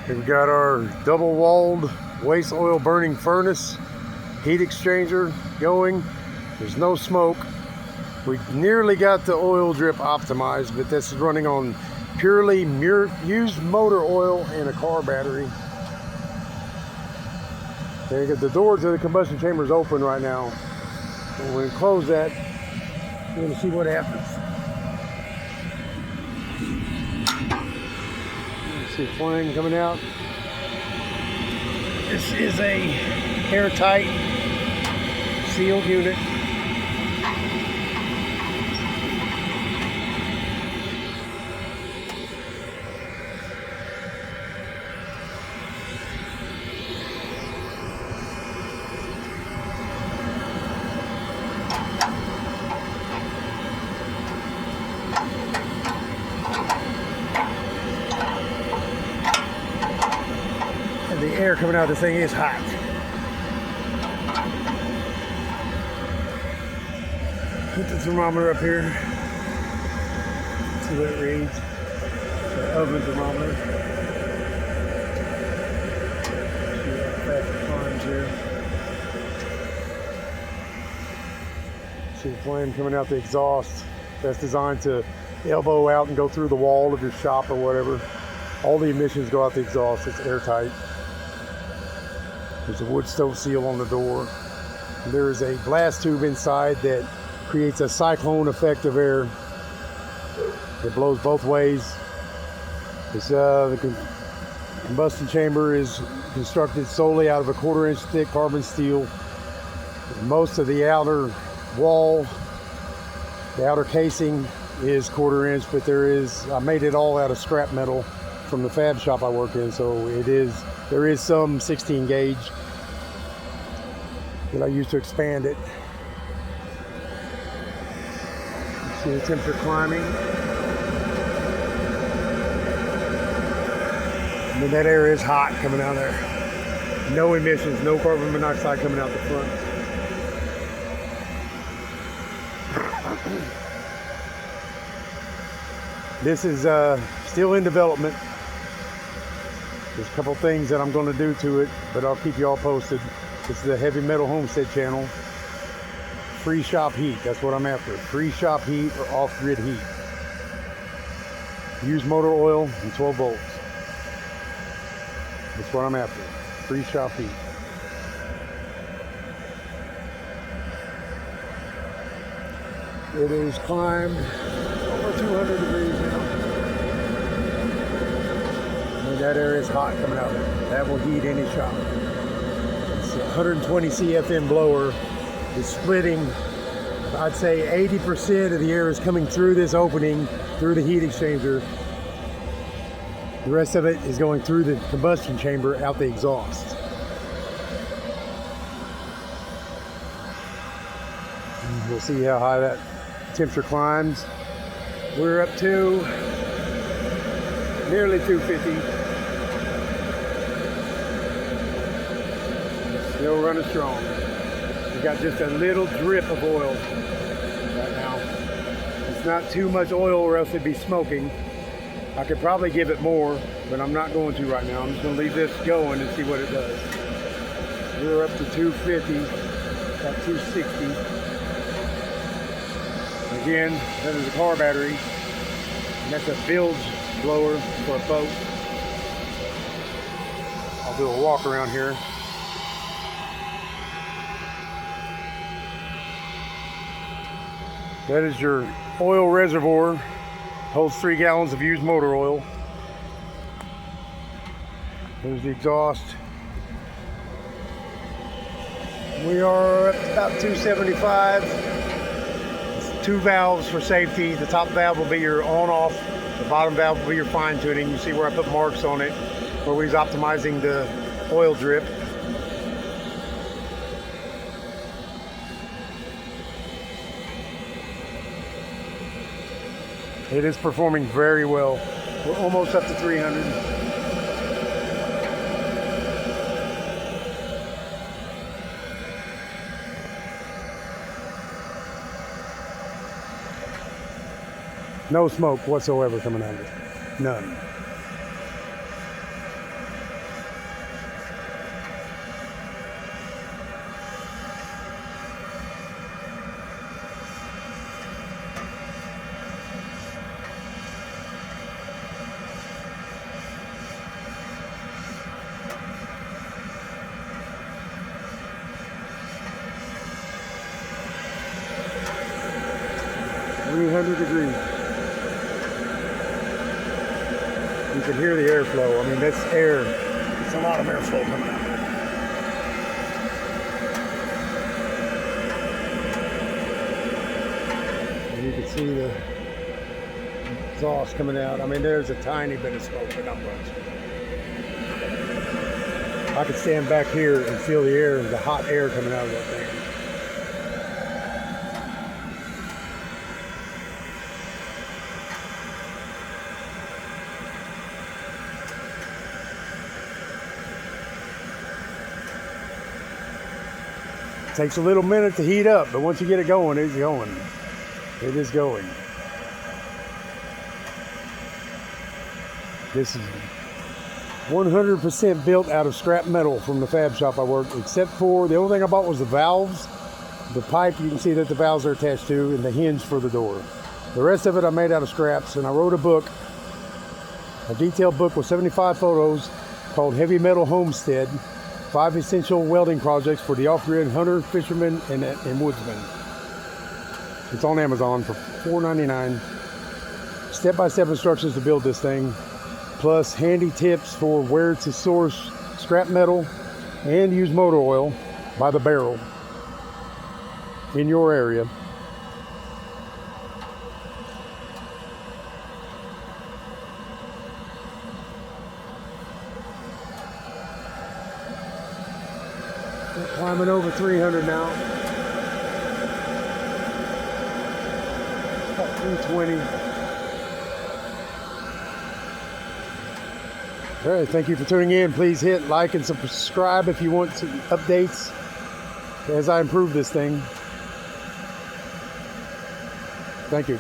We've got our double-walled waste oil burning furnace, heat exchanger going. There's no smoke. We nearly got the oil drip optimized, but this is running on purely used motor oil and a car battery. Okay, the door to the combustion chamber is open right now. And when we close that, we're going to see what happens. See flame coming out. This is a airtight sealed unit. The air coming out of this thing is hot. Put the thermometer up here. See what it reads. The oven thermometer. See how fast it climbs here. See the flame coming out the exhaust. That's designed to elbow out and go through the wall of your shop or whatever. All the emissions go out the exhaust. It's airtight. There's a wood stove seal on the door. There is a blast tube inside that creates a cyclone effect of air. It blows both ways. The combustion chamber is constructed solely out of a 1/4 inch thick carbon steel. Most of the outer wall, the outer casing is 1/4 inch, but I made it all out of scrap metal from the fab shop I work in, so there is some 16 gauge that I use to expand it. See the temperature climbing. I mean, that air is hot coming out there. No emissions, no carbon monoxide coming out the front. This is still in development. There's a couple things that I'm going to do to it, but I'll keep you all posted. This is the Heavy Metal Homestead channel. Free shop heat, that's what I'm after. Free shop heat or off-grid heat. Use motor oil and 12 volts. That's what I'm after. Free shop heat. It is climbed over 200 degrees now. That air is hot coming out. That will heat any shop. It's a 120 CFM blower. It's splitting. I'd say 80% of the air is coming through this opening, through the heat exchanger. The rest of it is going through the combustion chamber, out the exhaust. And we'll see how high that temperature climbs. We're up to nearly 250. Still running strong. We got just a little drip of oil right now. It's not too much oil or else it'd be smoking. I could probably give it more, but I'm not going to right now. I'm just going to leave this going and see what it does. We're up to 250, about 260. Again, that is a car battery. And that's a bilge blower for a boat. I'll do a walk around here. That is your oil reservoir. Holds 3 gallons of used motor oil. There's the exhaust. We are up to about 275. It's 2 valves for safety. The top valve will be your on-off. The bottom valve will be your fine-tuning. You see where I put marks on it, where we're optimizing the oil drip. It is performing very well. We're almost up to 300. No smoke whatsoever coming out of it. None. 300 degrees. You can hear the airflow. I mean, that's air. It's a lot of airflow coming out. And you can see the exhaust coming out. I mean, there's a tiny bit of smoke, but not much. I could stand back here and feel the air, the hot air coming out of that thing. It takes a little minute to heat up, but once you get it going, it's going. It is going. This is 100% built out of scrap metal from the fab shop I worked, except for the only thing I bought was the valves. The pipe, you can see that the valves are attached to, and the hinge for the door. The rest of it I made out of scraps, and I wrote a book, a detailed book with 75 photos called Heavy Metal Homestead, 5 essential welding projects for the off-grid hunter, fisherman, and woodsman. It's on Amazon for $4.99. Step-by-step instructions to build this thing, plus handy tips for where to source scrap metal and use motor oil by the barrel in your area. We're climbing over 300 now. About 320. All right, thank you for tuning in. Please hit like and subscribe if you want some updates as I improve this thing. Thank you.